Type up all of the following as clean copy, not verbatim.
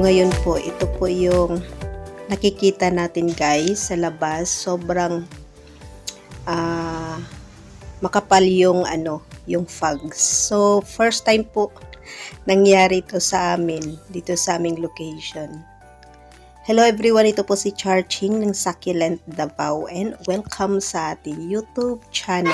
ngayon po, ito po yung nakikita natin guys sa labas. Sobrang makapal yung yung fogs. So first time po nangyari ito sa amin dito sa aming location. Hello everyone, ito po si Charching ng Succulent Davao and welcome sa ating YouTube channel.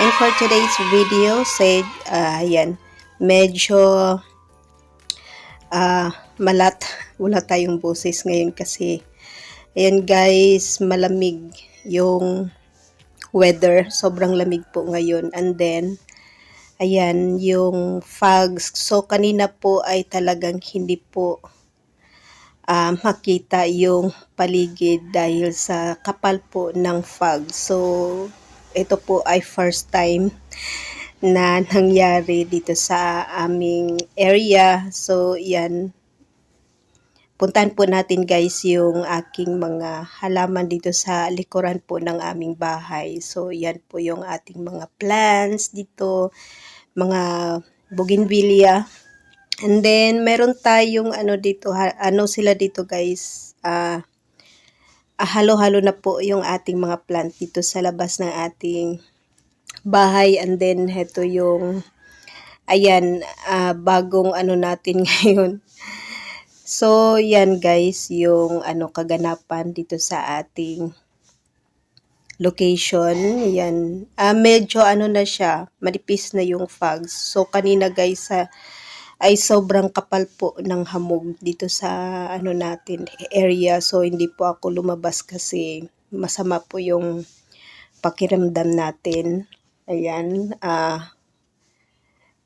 And for today's video, ayan, medyo wala tayong boses ngayon kasi ayan guys, malamig yung weather, sobrang lamig po ngayon. And then ayan yung fogs, so kanina po ay talagang hindi po makita yung paligid dahil sa kapal po ng fog. So ito po ay first time na nangyari dito sa aming area. So yan, puntahan po natin guys yung aking mga halaman dito sa likuran po ng aming bahay. So yan po yung ating mga plants dito, mga bougainvillea. And then meron tayong dito, sila dito guys, halo-halo na po yung ating mga plant dito sa labas ng ating bahay. And then heto yung ayan, bagong natin ngayon. So yan guys yung kaganapan dito sa ating location. Yan, medyo na siya, manipis na yung fogs. So kanina guys ay sobrang kapal po ng hamog dito sa natin area. So hindi po ako lumabas kasi masama po yung pakiramdam natin. Ayan,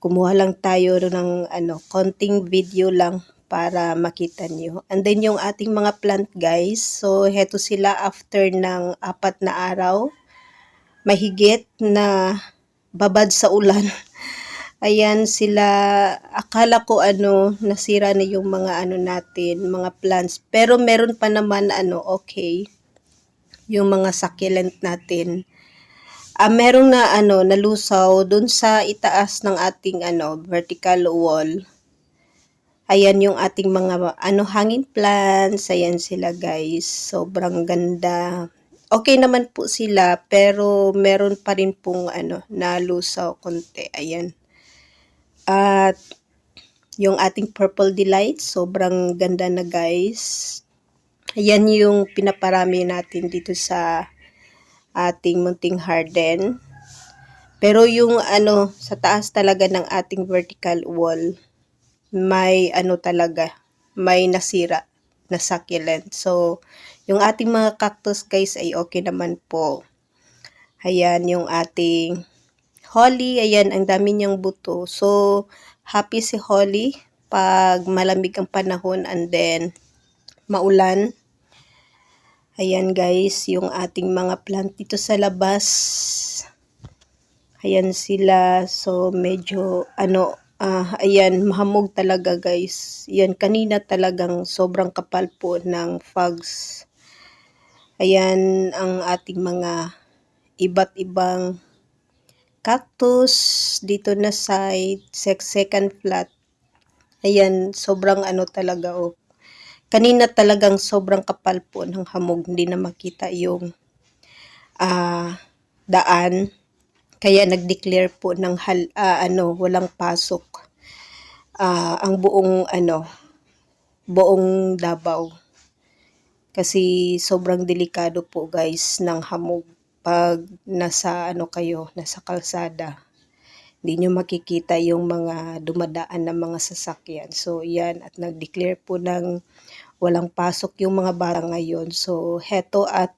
kumuha lang tayo ng konting video lang para makita nyo. And then yung ating mga plant guys, so heto sila after ng 4 na araw mahigit na babad sa ulan. Ayan sila, akala ko nasira na yung mga natin, mga plants. Pero meron pa naman okay, yung mga succulent natin. Meron na nalusaw dun sa itaas ng ating vertical wall. Ayan yung ating mga hanging plants. Ayan sila guys, sobrang ganda. Okay naman po sila, pero meron pa rin pong nalusaw konti. Ayan. At yung ating purple delight, sobrang ganda na guys. Ayan yung pinaparami natin dito sa ating munting garden. Pero yung sa taas talaga ng ating vertical wall, may talaga, may nasira na succulent. So yung ating mga cactus guys ay okay naman po. Ayan yung ating Holly, ayan, ang dami niyang buto. So, happy si Holly pag malamig ang panahon and then maulan. Ayan guys, yung ating mga plant dito sa labas. Ayan sila. So, medyo, ayan, mahamog talaga guys. Ayan, kanina talagang sobrang kapal po ng fogs. Ayan, ang ating mga iba't ibang cactus dito na side, second flat. Ayan, sobrang talaga kanina talagang sobrang kapal po ng hamog, hindi na makita yung daan. Kaya nag-declare po ng walang pasok ang buong Davao. Kasi sobrang delikado po guys ng hamog. Pag nasa nasa kalsada, hindi nyo makikita yung mga dumadaan na mga sasakyan. So yan, at nag-declare po ng walang pasok yung mga bata ngayon. So heto, at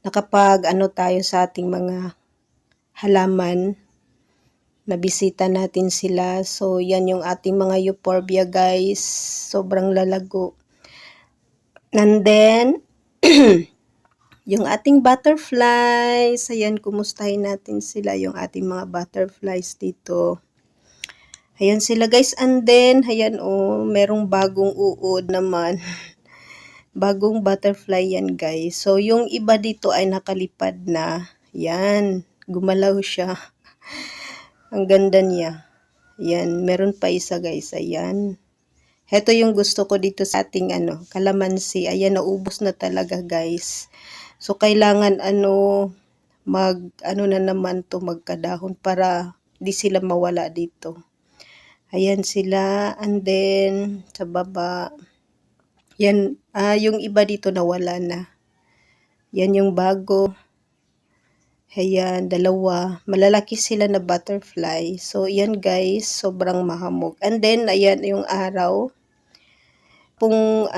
nakapag tayo sa ating mga halaman, nabisita natin sila. So yan yung ating mga euphorbia guys, sobrang lalago. And then yung ating butterflies, ayan, kumustahin natin sila, yung ating mga butterflies dito. Ayan sila guys. And then, ayan merong bagong uod naman. Bagong butterfly yan guys. So, yung iba dito ay nakalipad na. Yan, gumalaw siya. Ang ganda niya. Ayan, meron pa isa guys, ayan. Heto yung gusto ko dito sa ating kalamansi. Ayan, naubos na talaga guys. So, kailangan na naman to magkadahon para di sila mawala dito. Ayan sila. And then, sa baba, yan, yung iba dito nawala na. Yan yung bago. Ayan, dalawa. Malalaki sila na butterfly. So, yan guys, sobrang mahamog. And then, ayan yung araw. Kung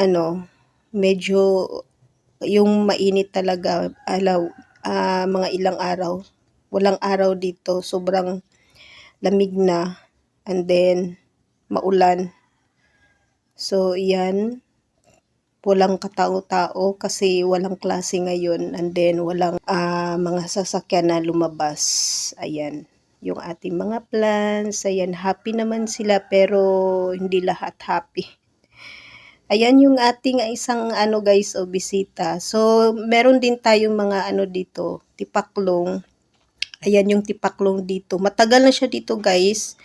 medyo yung mainit talaga, mga ilang araw. Walang araw dito. Sobrang lamig na. And then, maulan. So, yan. Walang katao-tao kasi walang klase ngayon, and then walang mga sasakyan na lumabas. Ayan, yung ating mga plants. Ayan, happy naman sila pero hindi lahat happy. Ayan yung ating isang guys, bisita. So, meron din tayong mga dito, tipaklong. Ayan yung tipaklong dito. Matagal na siya dito guys,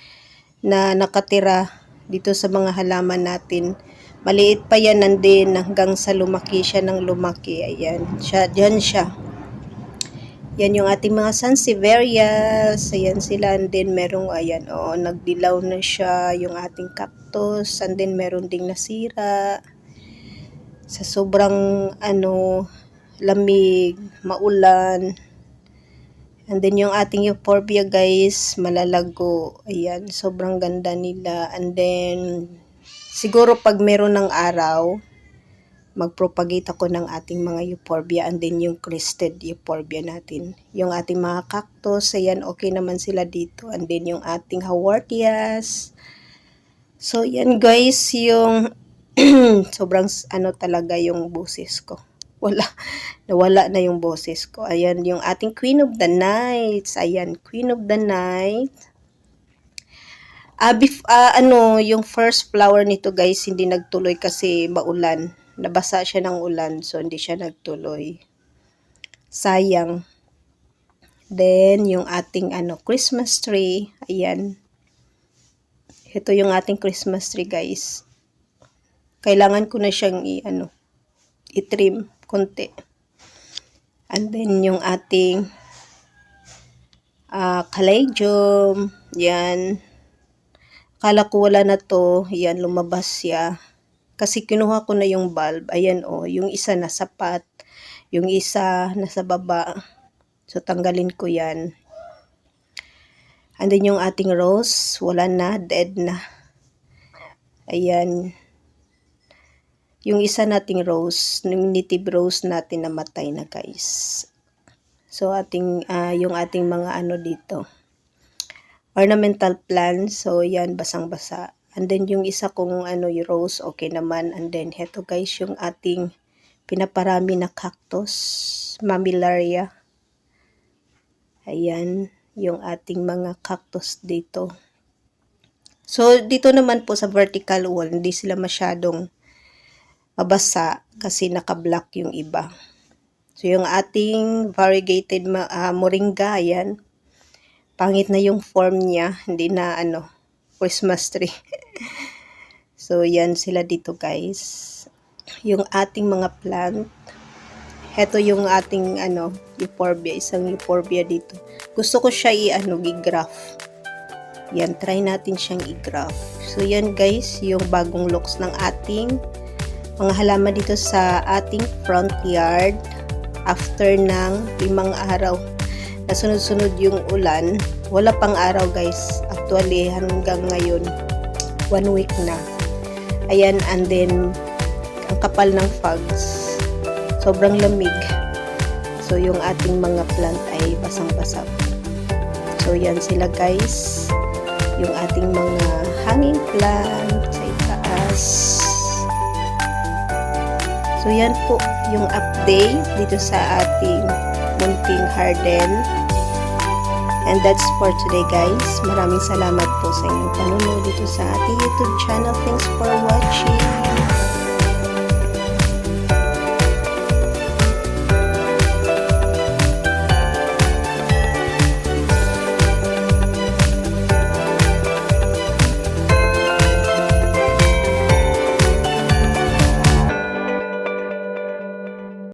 na nakatira dito sa mga halaman natin. Maliit pa yan nandin hanggang sa lumaki siya ng lumaki. Ayan, dyan siya. Yan yung ating mga sansevierias. Ayan sila. And then merong, ayan, nagdilaw na siya yung ating cactus. And then meron ding nasira. Sa sobrang, lamig, maulan. And then yung ating euphorbia guys, malalago. Ayan, sobrang ganda nila. And then, siguro pag meron ng araw, mag-propagate ako ng ating mga euphorbia and then yung crested euphorbia natin. Yung ating mga cactus, ayan, okay naman sila dito. And then yung ating hawortias. So, yan guys, yung sobrang talaga yung boses ko. Nawala na yung boses ko. Ayan, yung ating Queen of the Nights. Ayan, Queen of the Night. Yung first flower nito guys, hindi nagtuloy kasi maulan. Nabasa siya ng ulan, so hindi siya nagtuloy. Sayang. Then, yung ating Christmas tree. Ayan. Ito yung ating Christmas tree guys. Kailangan ko na siyang i-trim konti. And then, yung ating caladium. Yan. Akala ko wala na to. Yan, lumabas siya. Kasi kinuha ko na yung bulb. Ayan yung isa nasa pot. Yung isa nasa baba. So, tanggalin ko yan. And then, yung ating rose. Wala na. Dead na. Ayan. Yung isa nating rose. Yung native rose natin namatay na guys. So, yung ating mga dito. Ornamental plants. So, yan, basang-basa. And then, yung isa kong yung rose, okay naman. And then, heto guys, yung ating pinaparami na cactus. Mammillaria. Ayan, yung ating mga cactus dito. So, dito naman po sa vertical wall, hindi sila masyadong mabasa kasi naka-block yung iba. So, yung ating variegated moringa, ayan. Pangit na yung form niya. Hindi na, Christmas tree. So, yan sila dito, guys. Yung ating mga plant. Heto yung ating, euphorbia. Isang euphorbia dito. Gusto ko siya i-graft. Yan, try natin siyang i-graft. So, yan, guys, yung bagong looks ng ating mga halaman dito sa ating front yard. After ng 5 araw na sunod-sunod yung ulan, wala pang araw guys, actually hanggang ngayon 1 week na. Ayan, and then ang kapal ng fogs, sobrang lamig, so yung ating mga plant ay basang-basa. So yan sila guys, yung ating mga hanging plant sa itaas. So, yan po yung update dito sa ating munting garden. And that's for today, guys. Maraming salamat po sa inyong panunod dito sa ating YouTube channel. Thanks for watching.